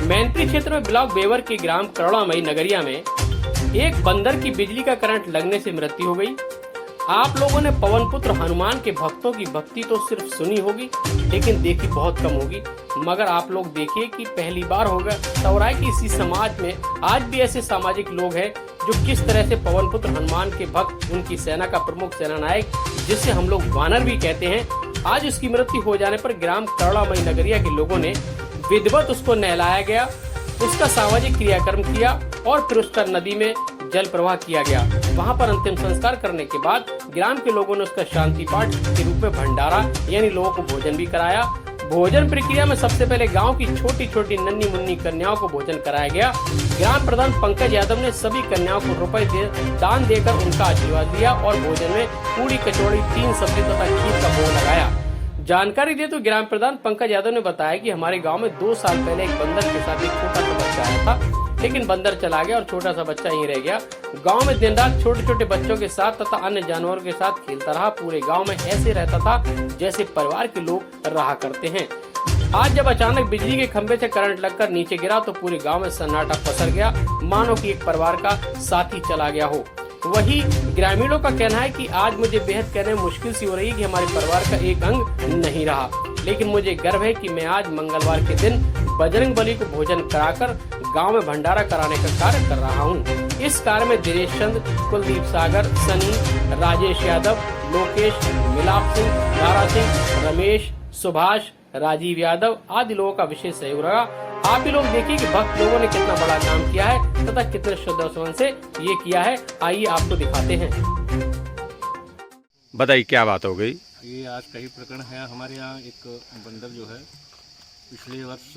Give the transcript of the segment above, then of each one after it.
मैनपुरी क्षेत्र में block Weber के ग्राम करुणामयी नगरिया में एक बंदर की बिजली का करंट लगने से मृत्यु हो गई। आप लोगों ने पवन पुत्र हनुमान के भक्तों की भक्ति तो सिर्फ सुनी होगी, लेकिन देखी बहुत कम होगी। मगर आप लोग देखिए कि पहली बार होगा तवराय की इसी समाज में आज भी ऐसे सामाजिक लोग हैं जो किस तरह से पवन पुत्र हनुमान के भक्त, उनकी सेना का प्रमुख सेना नायक, जिसे हम लोग वानर भी कहते हैं, आज उसकी मृत्यु हो जाने पर ग्राम करुणामयी नगरिया के लोगों ने विधिवत उसको नहलाया गया, उसका सामाजिक क्रियाक्रम किया और फिर उसका नदी में जल प्रवाह किया गया। वहां पर अंतिम संस्कार करने के बाद ग्राम के लोगों ने उसका शांति पाठ के रूप में भंडारा यानी लोगों को भोजन भी कराया। भोजन प्रक्रिया में सबसे पहले गांव की छोटी छोटी नन्ही मुन्नी कन्याओं को भोजन कराया गया। ग्राम प्रधान पंकज यादव ने सभी कन्याओं को रुपए दान देकर उनका आशीर्वाद लिया और भोजन में पूरी कचौड़ी, 3 सब्जी तथा खीर का भोग लगाया। जानकारी दे तो ग्राम प्रधान पंकज यादव ने बताया कि हमारे गांव में 2 साल पहले एक बंदर के साथ एक छोटा सा बच्चा आया था, लेकिन बंदर चला गया और छोटा सा बच्चा यहीं रह गया। गांव में दिन रात छोटे छोटे बच्चों के साथ तथा अन्य जानवरों के साथ खेलता रहा। पूरे गांव में ऐसे रहता था जैसे परिवार के लोग रहा करते हैं। आज जब अचानक बिजली के खंभे से करंट लगकर नीचे गिरा तो पूरे गांव में सन्नाटा पसर गया, मानो कि एक परिवार का साथी चला गया हो। वही ग्रामीणों का कहना है कि आज मुझे बेहद कहने में मुश्किल सी हो रही है कि हमारे परिवार का एक अंग नहीं रहा, लेकिन मुझे गर्व है कि मैं आज मंगलवार के दिन बजरंग बली को भोजन कराकर गांव में भंडारा कराने का कार्य कर रहा हूं। इस कार्य में दिनेश चंद, कुलदीप सागर, सनी, राजेश यादव, लोकेश, मिलाप सिंह, दारा सिंह, रमेश, सुभाष, राजीव यादव आदि लोगों का विशेष सहयोग रहा। आप भी लोग देखिए कि भक्त लोगों ने कितना बड़ा काम किया है तथा कितने श्रद्धा से ये किया है। आइए आपको दिखाते हैं। बताइए क्या बात हो गई? ये आज का ही प्रकरण है। हमारे यहाँ एक बंदर जो है, पिछले वर्ष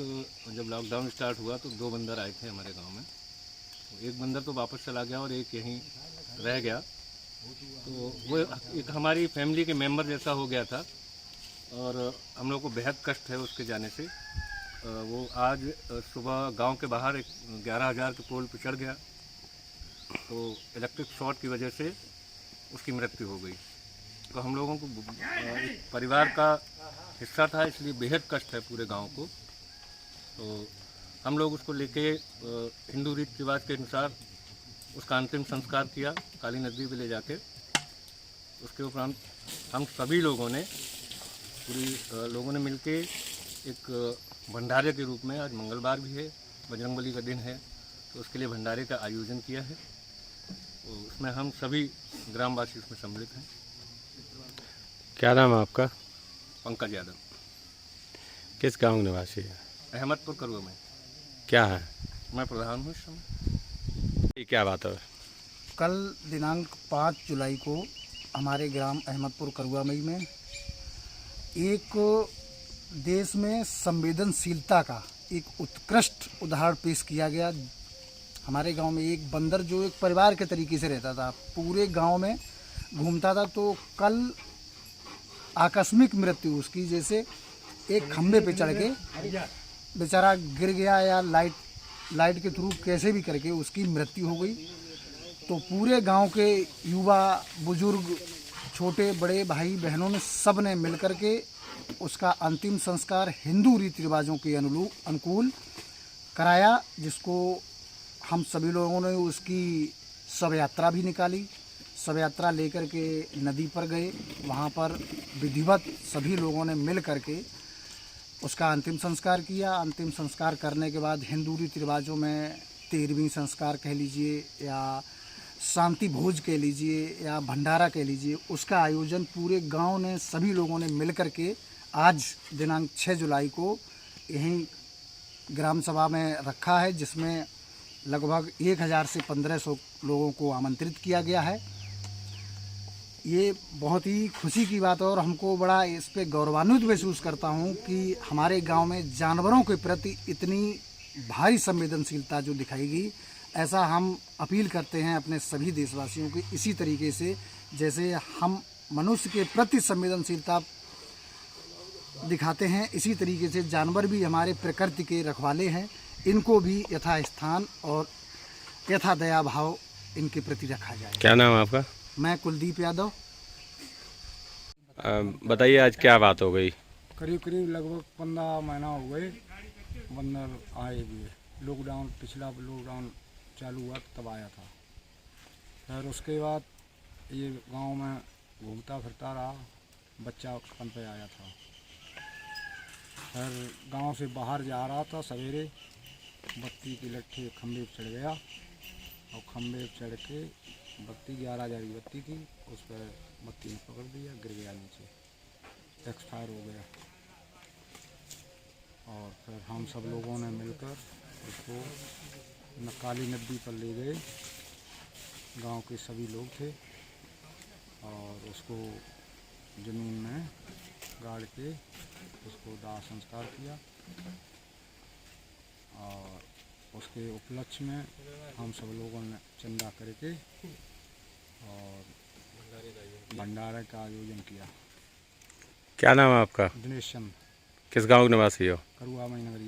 जब लॉकडाउन स्टार्ट हुआ तो 2 बंदर आए थे हमारे गांव में। तो एक बंदर तो वापस चला गया और एक यहीं रह गया। तो वो एक हमारी फैमिली के मेंबर जैसा हो गया था और हम लोग को बेहद कष्ट है उसके जाने से। वो आज सुबह गांव के बाहर एक 11,000 के पोल पर चढ़ गया, तो इलेक्ट्रिक शॉर्ट की वजह से उसकी मृत्यु हो गई। तो हम लोगों को एक परिवार का हिस्सा था, इसलिए बेहद कष्ट है पूरे गांव को। तो हम लोग उसको लेके हिंदू रीति रिवाज के अनुसार उसका अंतिम संस्कार किया काली नदी पे ले जाके। उसके उपरांत हम सभी लोगों ने लोगों ने मिलके एक भंडारे के रूप में, आज मंगलवार भी है, बजरंगबली का दिन है, तो उसके लिए भंडारे का आयोजन किया है। तो उसमें हम सभी ग्रामवासी उसमें सम्मिलित हैं। क्या नाम है आपका? पंकज यादव। किस गांव निवासी है? अहमदपुर करुआ में। क्या है? मैं प्रधान हूँ इस समय। ये क्या बात है? कल दिनांक 5 जुलाई को हमारे ग्राम अहमदपुर करुआमई में एक देश में संवेदनशीलता का एक उत्कृष्ट उदाहरण पेश किया गया। हमारे गांव में एक बंदर जो एक परिवार के तरीके से रहता था, पूरे गांव में घूमता था, तो कल आकस्मिक मृत्यु उसकी, जैसे एक खंभे पे चढ़ के बेचारा गिर गया या लाइट के थ्रू कैसे भी करके उसकी मृत्यु हो गई। तो पूरे गांव के युवा, बुजुर्ग, छोटे बड़े भाई बहनों ने सब ने मिलकर के उसका अंतिम संस्कार हिंदू रीति रिवाजों के अनुकूल कराया, जिसको हम सभी लोगों ने उसकी शव यात्रा भी निकाली। शव यात्रा लेकर के नदी पर गए, वहाँ पर विधिवत सभी लोगों ने मिल कर के उसका अंतिम संस्कार किया। अंतिम संस्कार करने के बाद हिंदू रीति रिवाजों में 13वीं संस्कार कह लीजिए या शांति भोज कह लीजिए या भंडारा कह लीजिए, उसका आयोजन पूरे गांव ने सभी लोगों ने मिल कर के आज दिनांक 6 जुलाई को यहीं ग्राम सभा में रखा है, जिसमें लगभग 1000 से 1500 लोगों को आमंत्रित किया गया है। ये बहुत ही खुशी की बात है और हमको बड़ा इस पे गौरवान्वित महसूस करता हूँ कि हमारे गांव में जानवरों के प्रति इतनी भारी संवेदनशीलता जो दिखाई गई। ऐसा हम अपील करते हैं अपने सभी देशवासियों को, इसी तरीके से जैसे हम मनुष्य के प्रति संवेदनशीलता दिखाते हैं, इसी तरीके से जानवर भी हमारे प्रकृति के रखवाले हैं, इनको भी यथास्थान और यथा दया भाव इनके प्रति रखा जाए। क्या नाम है आपका? मैं कुलदीप यादव। बताइए आज क्या बात हो गई? करीब लगभग 15 महीना हो गए बंदर आए भी है। पिछला लॉकडाउन चालू हुआ तब आया था। फिर उसके बाद ये गांव में घूमता फिरता रहा, बच्चापन पे आया था। फिर गांव से बाहर जा रहा था, सवेरे बत्ती की लट्ठी खम्भे पर चढ़ गया और खम्भे पर चढ़ के बत्ती 11 हज़ार की बत्ती थी, उस पर बत्ती ने पकड़ दिया, गिर गया नीचे, एक्सपायर हो गया। और फिर हम सब लोगों ने मिलकर उसको काली नदी पर ले गए, गांव के सभी लोग थे, और उसको ज़मीन में गाड़ के उसको दाह संस्कार किया। और उसके उपलक्ष्य में हम सब लोगों ने चंदा करके और भंडारे का आयोजन किया। क्या नाम है आपका? दिनेश चंद, किस गांव के निवासी हो? करुआ मई नगरी।